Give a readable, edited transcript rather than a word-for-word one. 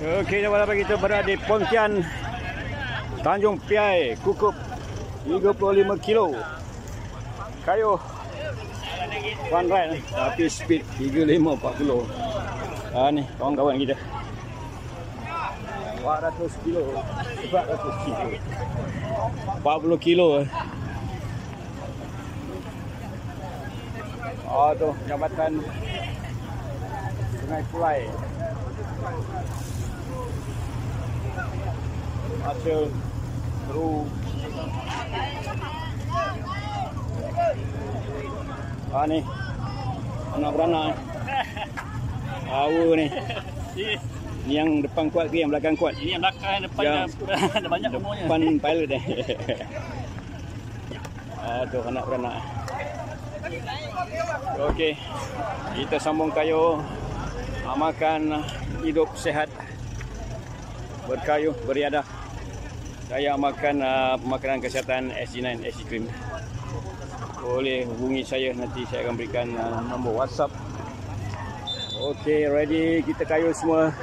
Okey, walaupun kita berada di Pontian Tanjung Piai, Kukup 35 kilo. Kayu one ride tapi speed 35-40. Ni kawan-kawan kita 400 kilo 400 kilo 40 kilo. Tu jambatan Sungai Kulai. Hasil Teru. Ni anak beranak. Ni. Ni yang depan kuat ke yang belakang kuat? Ini yang belakang, depan yang ada banyak umurnya. Depan pilot dah. Tu anak beranak. Okey. Kita sambung kayu. Amalkan hidup sehat. Berkayu, beriadah. Saya amalkan makanan kesihatan SG9 SG Cream. Boleh hubungi saya, nanti saya akan berikan nombor WhatsApp. Okey, ready, kita kayu semua.